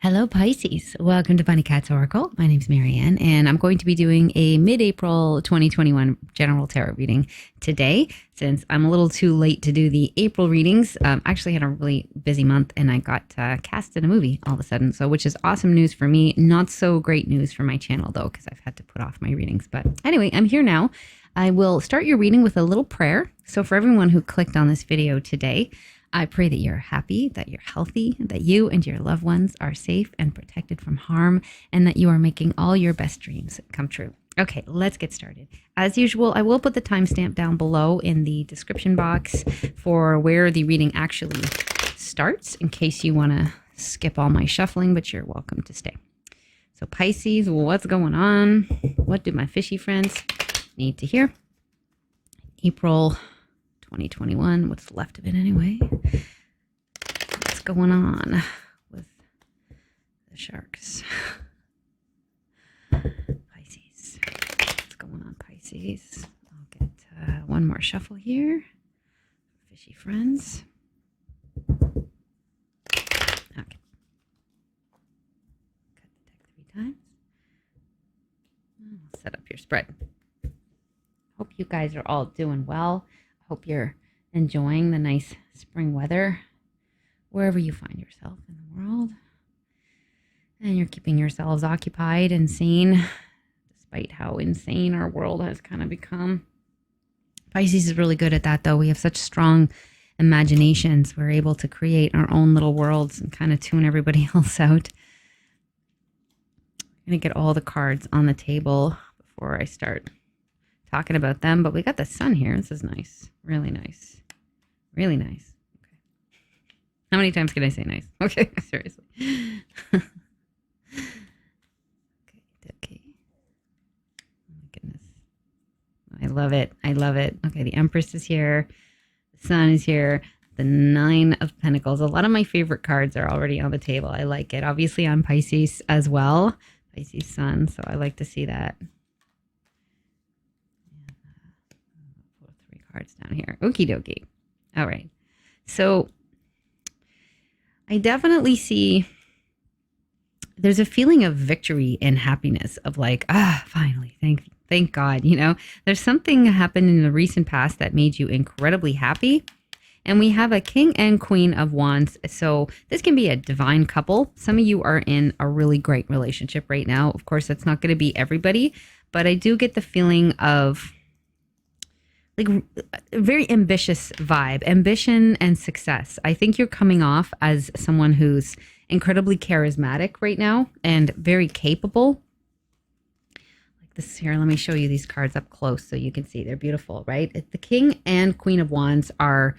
Hello, Pisces. Welcome to Bunny Cat's Oracle. My name's Marianne, and I'm going to be doing a mid-April 2021 general tarot reading today. Since I'm a little too late to do the April readings, actually had a really busy month, and I got cast in a movie all of a sudden, so which is awesome news for me. Not so great news for my channel, though, because I've had to put off my readings. But anyway, I'm here now. I will start your reading with a little prayer. So for everyone who clicked on this video today, I pray that you're happy, that you're healthy, that you and your loved ones are safe and protected from harm, and that you are making all your best dreams come true. Okay, let's get started. As usual, I will put the timestamp down below in the description box for where the reading actually starts, in case you want to skip all my shuffling, but you're welcome to stay. So Pisces, what's going on? What do my fishy friends need to hear? April 2021, what's left of it anyway. What's going on with the sharks? Pisces. What's going on, Pisces? I'll get one more shuffle here. Fishy friends. Okay. Cut the deck 3 times. I'll set up your spread. Hope you guys are all doing well. Hope you're enjoying the nice spring weather wherever you find yourself in the world. And you're keeping yourselves occupied and sane, despite how insane our world has kind of become. Pisces is really good at that, though. We have such strong imaginations. We're able to create our own little worlds and kind of tune everybody else out. I'm going to get all the cards on the table before I start talking about them, but we got the sun here. This is nice. Really nice. Really nice. Okay. How many times can I say nice? Okay, seriously. Okay. Oh my goodness. I love it. I love it. Okay, the Empress is here. The sun is here. The 9 of Pentacles. A lot of my favorite cards are already on the table. I like it. Obviously, I'm Pisces as well. Pisces sun, so I like to see that. Cards down here. Okie dokie. All right. So I definitely see there's a feeling of victory and happiness of like, finally, thank God, you know, there's something happened in the recent past that made you incredibly happy. And we have a King and Queen of Wands. So this can be a divine couple. Some of you are in a really great relationship right now. Of course, that's not going to be everybody, but I do get the feeling of like a very ambitious vibe, ambition and success. I think you're coming off as someone who's incredibly charismatic right now and very capable. Like this here, let me show you these cards up close so you can see. They're beautiful, right? The King and Queen of Wands are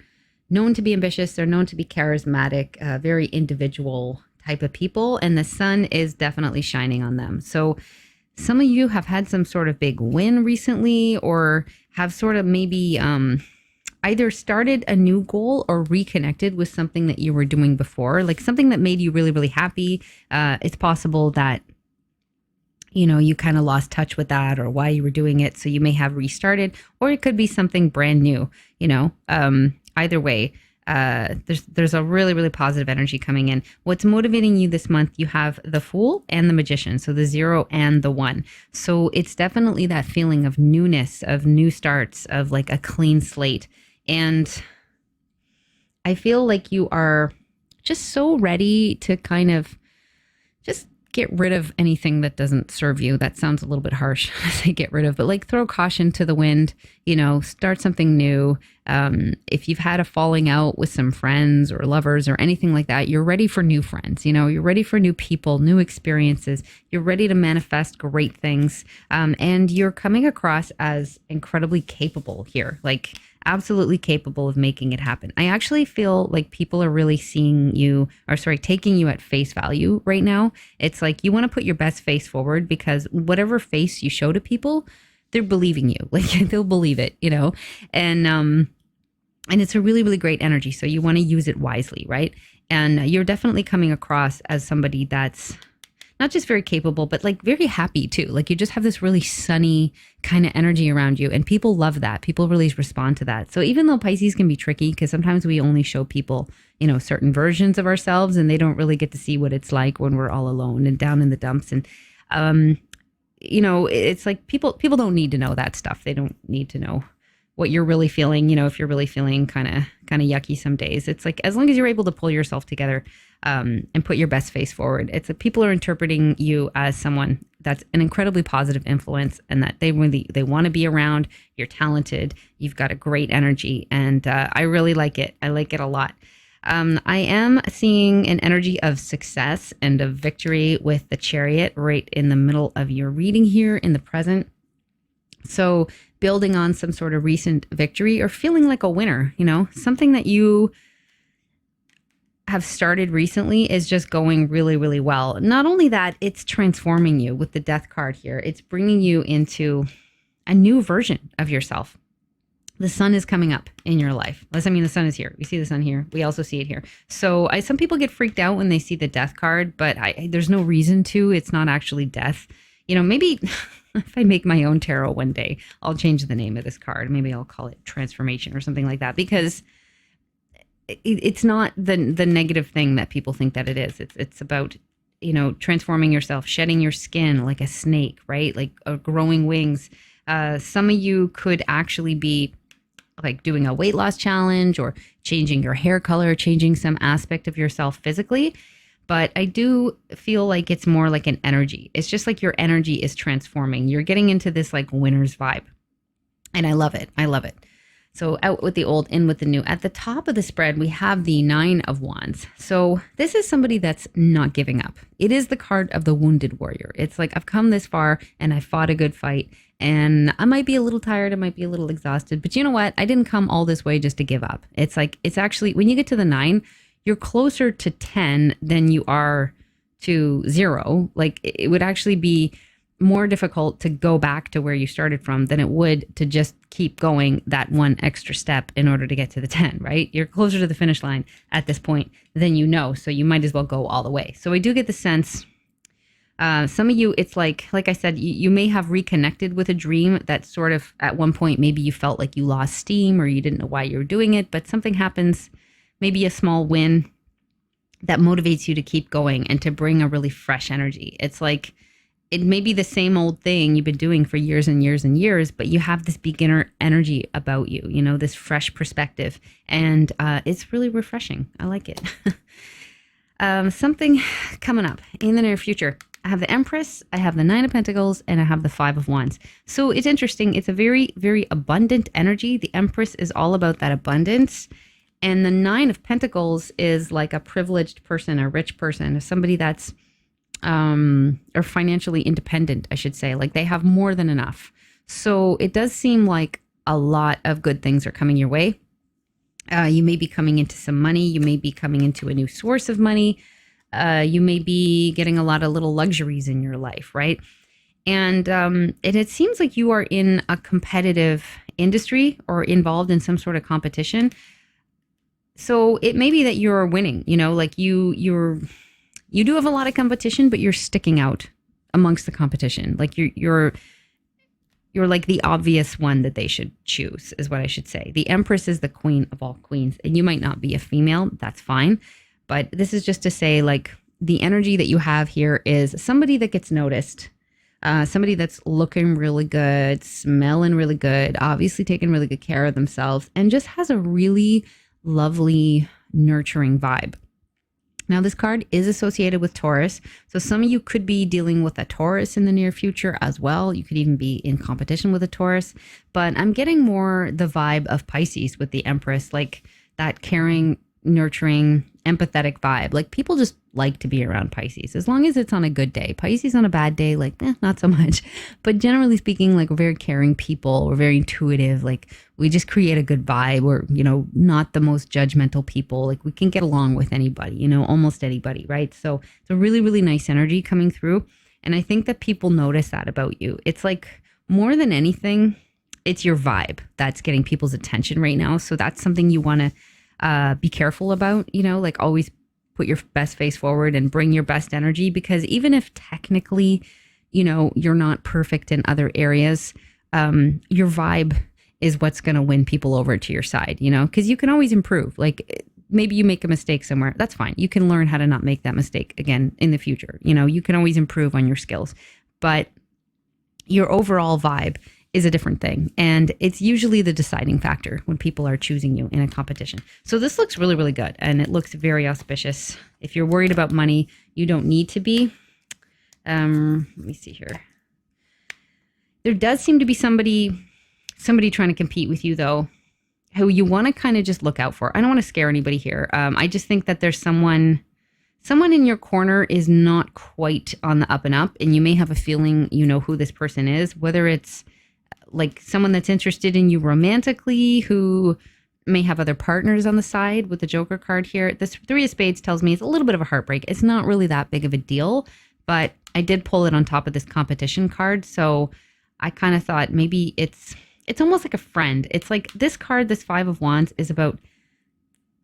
known to be ambitious. They're known to be charismatic, very individual type of people. And the sun is definitely shining on them. So some of you have had some sort of big win recently, or have sort of maybe either started a new goal or reconnected with something that you were doing before, like something that made you really, really happy. It's possible that, you know, you kind of lost touch with that or why you were doing it. So you may have restarted, or it could be something brand new, you know, either way. There's a really, really positive energy coming in. What's motivating you this month, you have the Fool and the Magician. So the 0 and the 1. So it's definitely that feeling of newness, of new starts, of like a clean slate. And I feel like you are just so ready to kind of just get rid of anything that doesn't serve you. That sounds a little bit harsh to say get rid of, but like throw caution to the wind, you know, start something new. If you've had a falling out with some friends or lovers or anything like that, you're ready for new friends, you know, you're ready for new people, new experiences. You're ready to manifest great things. And you're coming across as incredibly capable here, like absolutely capable of making it happen. I actually feel like people are really seeing you, or sorry, taking you at face value right now. It's like you want to put your best face forward, because whatever face you show to people, they're believing you. Like they'll believe it, you know, and it's a really, really great energy. So you want to use it wisely, right? And you're definitely coming across as somebody that's not just very capable, but like very happy too. Like you just have this really sunny kind of energy around you, and people love that. People really respond to that. So even though Pisces can be tricky, because sometimes we only show people, certain versions of ourselves, and they don't really get to see what it's like when we're all alone and down in the dumps. And it's like people don't need to know that stuff. They don't need to know what you're really feeling. If you're really feeling kind of yucky some days, it's like, as long as you're able to pull yourself together and put your best face forward, it's like people are interpreting you as someone that's an incredibly positive influence, and that they want to be around. You're talented. You've got a great energy. And I really like it. I like it a lot. I am seeing an energy of success and of victory with the Chariot right in the middle of your reading here in the present. So building on some sort of recent victory or feeling like a winner, something that you have started recently is just going really, really well. Not only that, it's transforming you with the Death card here. It's bringing you into a new version of yourself. The sun is coming up in your life. The sun is here. We see the sun here. We also see it here. So some people get freaked out when they see the Death card, but there's no reason to. It's not actually death. Maybe if I make my own tarot one day, I'll change the name of this card. Maybe I'll call it transformation or something like that, because it's not the negative thing that people think that it is. It's about, transforming yourself, shedding your skin like a snake, right? Like growing wings. Some of you could actually be like doing a weight loss challenge or changing your hair color, changing some aspect of yourself physically. But I do feel like it's more like an energy. It's just like your energy is transforming. You're getting into this like winner's vibe. And I love it. I love it. So out with the old, in with the new. At the top of the spread, we have the 9 of Wands. So this is somebody that's not giving up. It is the card of the wounded warrior. It's like, I've come this far and I fought a good fight, and I might be a little tired. I might be a little exhausted, but you know what? I didn't come all this way just to give up. It's like, it's actually, when you get to the 9, you're closer to 10 than you are to 0. Like it would actually be more difficult to go back to where you started from than it would to just keep going that one extra step in order to get to the 10, right? You're closer to the finish line at this point than so you might as well go all the way. So I do get the sense, some of you, it's like I said, you may have reconnected with a dream that sort of at one point, maybe you felt like you lost steam or you didn't know why you were doing it, but something happens, maybe a small win that motivates you to keep going and to bring a really fresh energy. It's like, it may be the same old thing you've been doing for years and years and years, but you have this beginner energy about you, this fresh perspective. And it's really refreshing. I like it. Something coming up in the near future. I have the Empress, I have the 9 of Pentacles, and I have the 5 of Wands. So it's interesting. It's a very, very abundant energy. The Empress is all about that abundance. And the 9 of Pentacles is like a privileged person, a rich person, somebody that's or financially independent, I should say. Like they have more than enough. So it does seem like a lot of good things are coming your way. You may be coming into some money. You may be coming into a new source of money. You may be getting a lot of little luxuries in your life, right? And it seems like you are in a competitive industry or involved in some sort of competition. So it may be that you're winning, like you do have a lot of competition, but you're sticking out amongst the competition. Like you're like the obvious one that they should choose, is what I should say. The Empress is the queen of all queens, and you might not be a female. That's fine. But this is just to say, like, the energy that you have here is somebody that gets noticed, somebody that's looking really good, smelling really good, obviously taking really good care of themselves, and just has a really lovely, nurturing vibe. Now, this card is associated with Taurus. So some of you could be dealing with a Taurus in the near future as well. You could even be in competition with a Taurus. But I'm getting more the vibe of Pisces with the Empress, like that caring, nurturing, empathetic vibe. Like people just like to be around Pisces as long as it's on a good day. Pisces on a bad day, like not so much. But generally speaking, like we're very caring people. We're very intuitive. Like we just create a good vibe. We're, not the most judgmental people. Like we can get along with anybody, almost anybody, right? So it's a really, really nice energy coming through. And I think that people notice that about you. It's like more than anything, it's your vibe that's getting people's attention right now. So that's something you want to be careful about, like always put your best face forward and bring your best energy, because even if technically, you're not perfect in other areas, your vibe is what's going to win people over to your side, because you can always improve. Like maybe you make a mistake somewhere. That's fine. You can learn how to not make that mistake again in the future. You can always improve on your skills, but your overall vibe is a different thing. And it's usually the deciding factor when people are choosing you in a competition. So this looks really, really good. And it looks very auspicious. If you're worried about money, you don't need to be. Let me see here. There does seem to be somebody trying to compete with you, though, who you want to kind of just look out for. I don't want to scare anybody here. I just think that there's someone in your corner is not quite on the up and up, and you may have a feeling you know who this person is, whether it's like someone that's interested in you romantically, who may have other partners on the side with the Joker card here. This Three of Spades tells me it's a little bit of a heartbreak. It's not really that big of a deal, but I did pull it on top of this competition card. So I kind of thought maybe it's almost like a friend. It's like this card, this Five of Wands, is about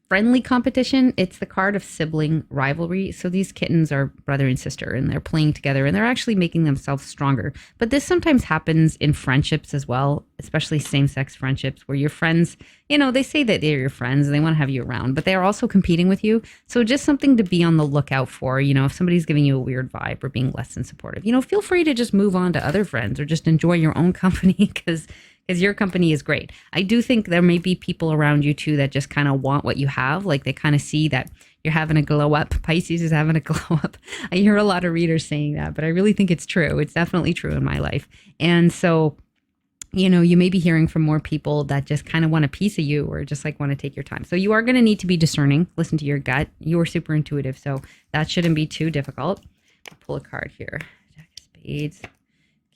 friendly competition. It's the card of sibling rivalry. So these kittens are brother and sister, and they're playing together, and they're actually making themselves stronger. But this sometimes happens in friendships as well, especially same-sex friendships, where your friends, they say that they're your friends and they want to have you around, but they are also competing with you. So just something to be on the lookout for. If somebody's giving you a weird vibe or being less than supportive, feel free to just move on to other friends or just enjoy your own company, because your company is great. I do think there may be people around you too that just kind of want what you have. Like they kind of see that you're having a glow up. Pisces is having a glow up. I hear a lot of readers saying that, but I really think it's true. It's definitely true in my life. And so, you may be hearing from more people that just kind of want a piece of you, or just like want to take your time. So you are going to need to be discerning. Listen to your gut. You are super intuitive, so that shouldn't be too difficult. I'll pull a card here. Jack of Spades,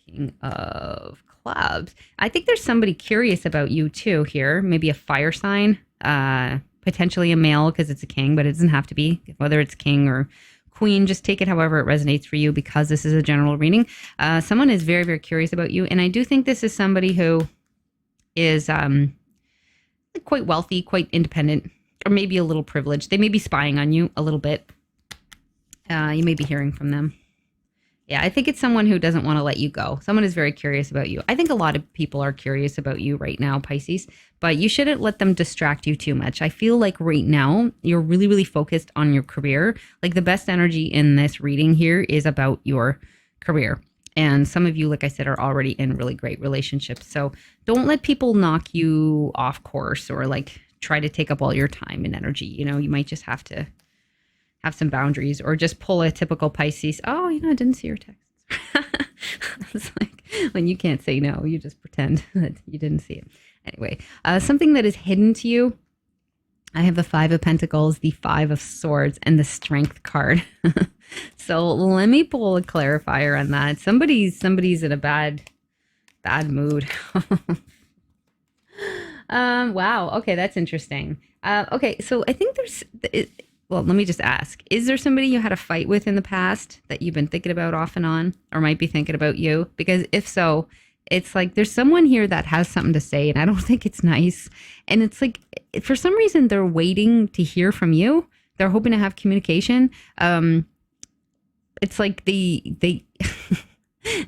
King of Clubs. I think there's somebody curious about you too here. Maybe a fire sign, potentially a male, because it's a king, but it doesn't have to be. Whether it's king or queen, just take it however it resonates for you, because this is a general reading. Someone is very, very curious about you. And I do think this is somebody who is quite wealthy, quite independent, or maybe a little privileged. They may be spying on you a little bit. You may be hearing from them. Yeah, I think it's someone who doesn't want to let you go. Someone is very curious about you. I think a lot of people are curious about you right now, Pisces, but you shouldn't let them distract you too much. I feel like right now you're really, really focused on your career. Like the best energy in this reading here is about your career. And some of you, like I said, are already in really great relationships. So don't let people knock you off course or like try to take up all your time and energy. You might just have to have some boundaries, or just pull a typical Pisces. Oh, I didn't see your text. It's like when you can't say no, you just pretend that you didn't see it. Anyway, something that is hidden to you. I have the Five of Pentacles, the Five of Swords, and the Strength card. So let me pull a clarifier on that. Somebody's in a bad mood. Wow. Okay, that's interesting. Okay, so I think well, let me just ask, is there somebody you had a fight with in the past that you've been thinking about off and on, or might be thinking about you? Because if so, it's like there's someone here that has something to say, and I don't think it's nice. And it's like, for some reason, they're waiting to hear from you. They're hoping to have communication. It's like they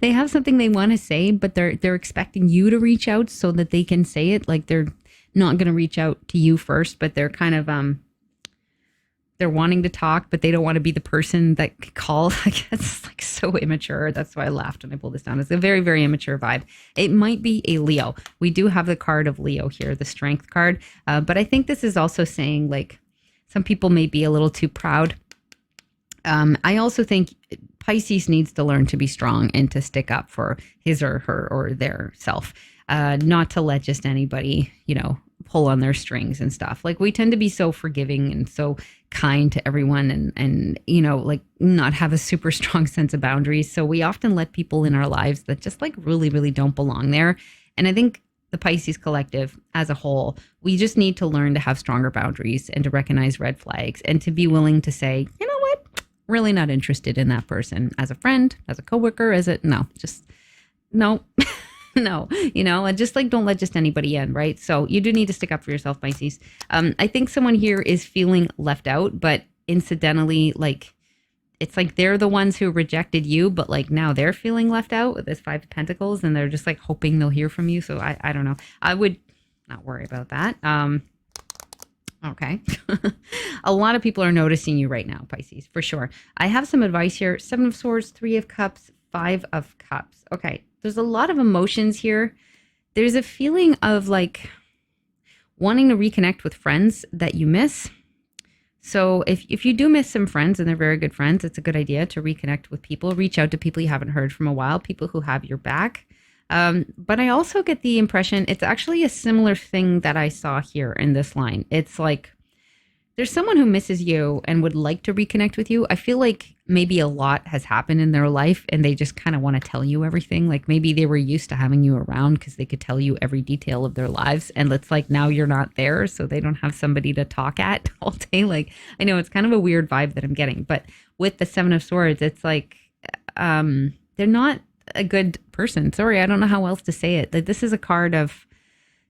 they have something they want to say, but they're expecting you to reach out so that they can say it. Like they're not going to reach out to you first, but they're kind of they're wanting to talk, but they don't want to be the person that calls. I guess it's like so immature. That's why I laughed when I pulled this down. It's a very, very immature vibe. It might be a Leo. We do have the card of Leo here, the Strength card. But I think this is also saying like some people may be a little too proud. I also think Pisces needs to learn to be strong and to stick up for his or her or their self, not to let just anybody, pull on their strings and stuff. Like we tend to be so forgiving and so kind to everyone and like not have a super strong sense of boundaries. So we often let people in our lives that just like really, really don't belong there. And I think the Pisces collective as a whole, we just need to learn to have stronger boundaries and to recognize red flags and to be willing to say, you know what, really not interested in that person as a friend, as a coworker, no. No, and just like don't let just anybody in, right? So you do need to stick up for yourself, Pisces. I think someone here is feeling left out, but incidentally, like, it's like they're the ones who rejected you, but like now they're feeling left out with this Five of Pentacles, and they're just like hoping they'll hear from you. So I don't know. I would not worry about that. Okay. A lot of people are noticing you right now, Pisces, for sure. I have some advice here. Seven of Swords, Three of Cups, Five of Cups. Okay. There's a lot of emotions here. There's a feeling of like wanting to reconnect with friends that you miss. So if you do miss some friends and they're very good friends, it's a good idea to reconnect with people, reach out to people you haven't heard from a while, people who have your back. But I also get the impression it's actually a similar thing that I saw here in this line. It's like there's someone who misses you and would like to reconnect with you. I feel like maybe a lot has happened in their life and they just kind of want to tell you everything. Like maybe they were used to having you around because they could tell you every detail of their lives. And it's like now you're not there, so they don't have somebody to talk at all day. Like I know it's kind of a weird vibe that I'm getting, but with the Seven of Swords, it's like they're not a good person. Sorry, I don't know how else to say it. Like this is a card of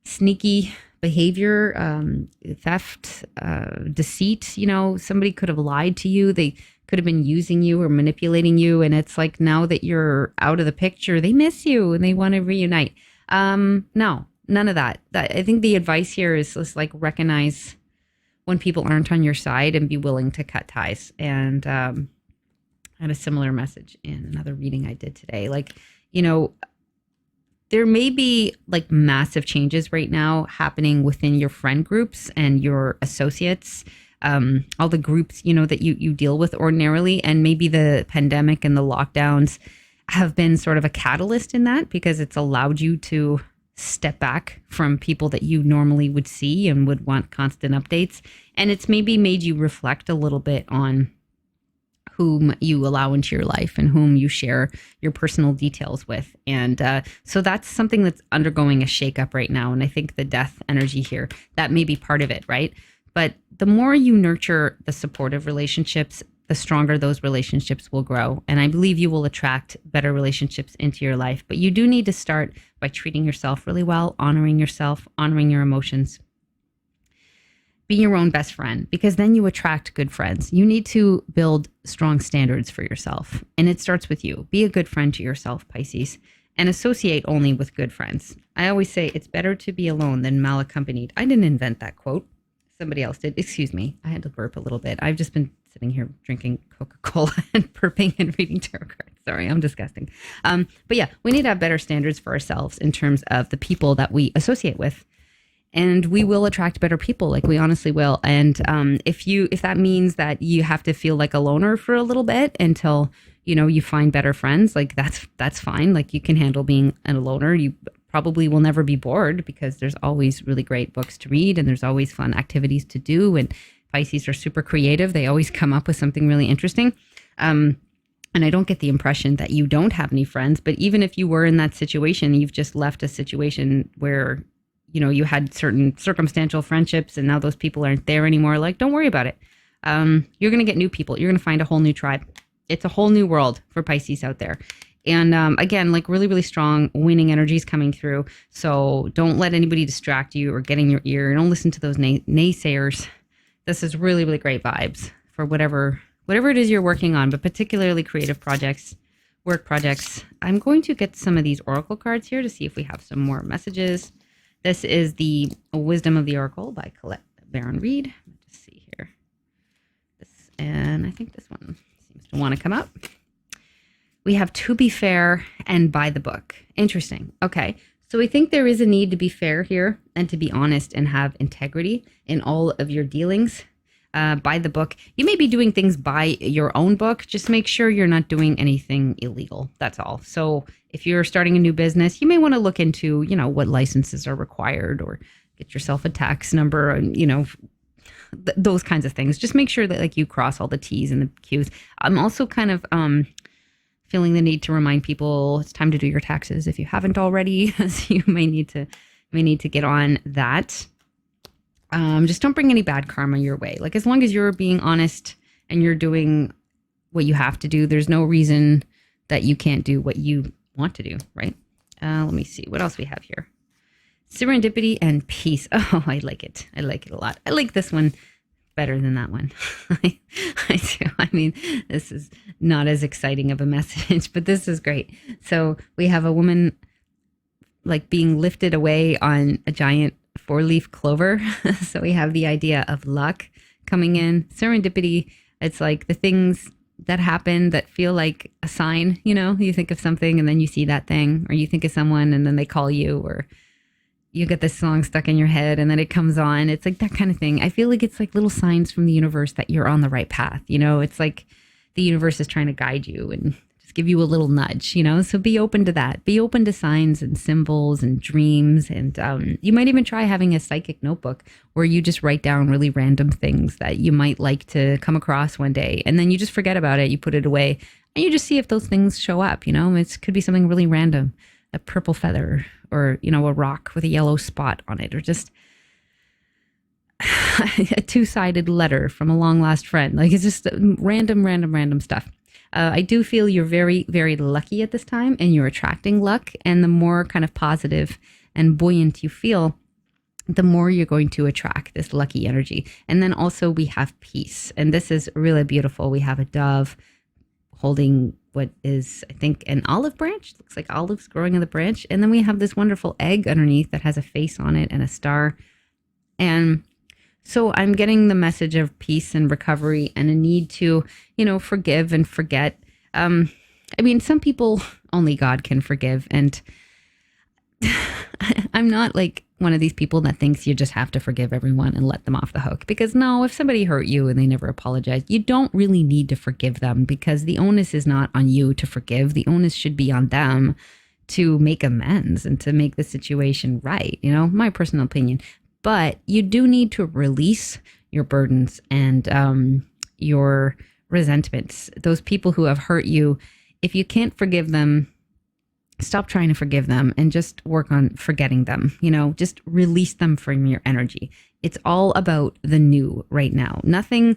sneaky behavior, theft, deceit. You know, somebody could have lied to you. They could have been using you or manipulating you. And it's like now that you're out of the picture, they miss you and they want to reunite. No, none of that. I think the advice here is just like recognize when people aren't on your side and be willing to cut ties. And I had a similar message in another reading I did today. Like, you know, there may be like massive changes right now happening within your friend groups and your associates, all the groups, you know, that you deal with ordinarily. And maybe the pandemic and the lockdowns have been sort of a catalyst in that because it's allowed you to step back from people that you normally would see and would want constant updates. And it's maybe made you reflect a little bit on whom you allow into your life and whom you share your personal details with. And so that's something that's undergoing a shakeup right now. And I think the death energy here, that may be part of it, right? But the more you nurture the supportive relationships, the stronger those relationships will grow. And I believe you will attract better relationships into your life. But you do need to start by treating yourself really well, honoring yourself, honoring your emotions. Be your own best friend, because then you attract good friends. You need to build strong standards for yourself. And it starts with you. Be a good friend to yourself, Pisces, and associate only with good friends. I always say it's better to be alone than malaccompanied. I didn't invent that quote. Somebody else did. Excuse me. I had to burp a little bit. I've just been sitting here drinking Coca-Cola and burping and reading tarot cards. Sorry, I'm disgusting. But yeah, we need to have better standards for ourselves in terms of the people that we associate with. And we will attract better people, like we honestly will. And if that means that you have to feel like a loner for a little bit until, you know, you find better friends, like that's fine. Like you can handle being a loner. You probably will never be bored because there's always really great books to read and there's always fun activities to do. And Pisces are super creative. They always come up with something really interesting. And I don't get the impression that you don't have any friends, but even if you were in that situation, you've just left a situation where, you know, you had certain circumstantial friendships and now those people aren't there anymore. Like, don't worry about it. You're going to get new people. You're going to find a whole new tribe. It's a whole new world for Pisces out there. And again, like really, really strong winning energies coming through. So don't let anybody distract you or get in your ear. Don't listen to those naysayers. This is really, really great vibes for whatever it is you're working on, but particularly creative projects, work projects. I'm going to get some of these oracle cards here to see if we have some more messages. This is the Wisdom of the Oracle by Colette Baron Reed. Let's see here. And I think this one seems to want to come up. We have To Be Fair and By the Book. Interesting. Okay. So we think there is a need to be fair here and to be honest and have integrity in all of your dealings. By the book. You may be doing things by your own book. Just make sure you're not doing anything illegal. That's all. So if you're starting a new business, you may want to look into, you know, what licenses are required or get yourself a tax number and, you know, those kinds of things. Just make sure that like you cross all the T's and the Q's. I'm also kind of feeling the need to remind people it's time to do your taxes if you haven't already. So you may need to get on that. Just don't bring any bad karma your way. Like as long as you're being honest and you're doing what you have to do, there's no reason that you can't do what you want to do, right? Let me see what else we have here. Serendipity and Peace. Oh, I like it. I like it a lot. I like this one better than that one. I do. I mean, this is not as exciting of a message, but this is great. So we have a woman like being lifted away on a giant 4-leaf clover. So we have the idea of luck coming in, serendipity. It's like the things that happen that feel like a sign, you think of something and then you see that thing, or you think of someone and then they call you, or you get this song stuck in your head and then it comes on. It's like that kind of thing. I feel like it's like little signs from the universe that you're on the right path. It's like the universe is trying to guide you and just give you a little nudge, so be open to that. Be open to signs and symbols and dreams. And you might even try having a psychic notebook where you just write down really random things that you might like to come across one day. And then you just forget about it. You put it away and you just see if those things show up. It could be something really random, a purple feather, or, a rock with a yellow spot on it, or just a 2-sided letter from a long lost friend. Like, it's just random stuff. I do feel you're very, very lucky at this time, and you're attracting luck. And the more kind of positive and buoyant you feel, the more you're going to attract this lucky energy. And then also we have peace. And this is really beautiful. We have a dove holding what is, I think, an olive branch. Looks like olives growing on the branch. And then we have this wonderful egg underneath that has a face on it and a star. And so I'm getting the message of peace and recovery and a need to, forgive and forget. Some people, only God can forgive. And I'm not like one of these people that thinks you just have to forgive everyone and let them off the hook. Because no, if somebody hurt you and they never apologize, you don't really need to forgive them, because the onus is not on you to forgive. The onus should be on them to make amends and to make the situation right. My personal opinion. But you do need to release your burdens and your resentments. Those people who have hurt you, if you can't forgive them, stop trying to forgive them and just work on forgetting them. Just release them from your energy. It's all about the new right now. Nothing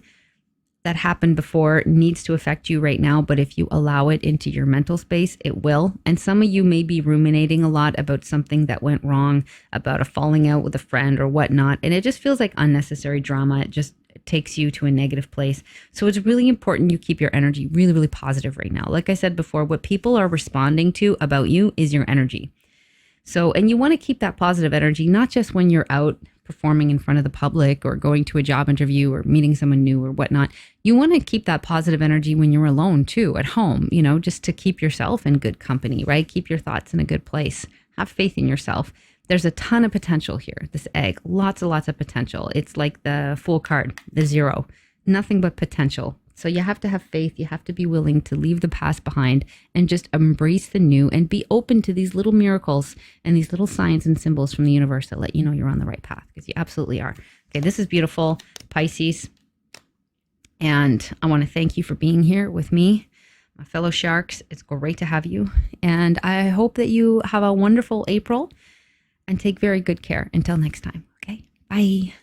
that happened before needs to affect you right now, but if you allow it into your mental space, it will. And some of you may be ruminating a lot about something that went wrong, about a falling out with a friend or whatnot, and it just feels like unnecessary drama. It just takes you to a negative place. So it's really important you keep your energy really, really positive right now. Like I said before, what people are responding to about you is your energy. So, and you want to keep that positive energy, not just when you're out performing in front of the public or going to a job interview or meeting someone new or whatnot. You want to keep that positive energy when you're alone too, at home, just to keep yourself in good company, right? Keep your thoughts in a good place. Have faith in yourself. There's a ton of potential here. This egg, lots and lots of potential. It's like the Fool card, the 0, nothing but potential. So you have to have faith. You have to be willing to leave the past behind and just embrace the new and be open to these little miracles and these little signs and symbols from the universe that let you know you're on the right path, because you absolutely are. Okay, this is beautiful, Pisces. And I want to thank you for being here with me, my fellow sharks. It's great to have you. And I hope that you have a wonderful April and take very good care. Until next time. Okay, bye.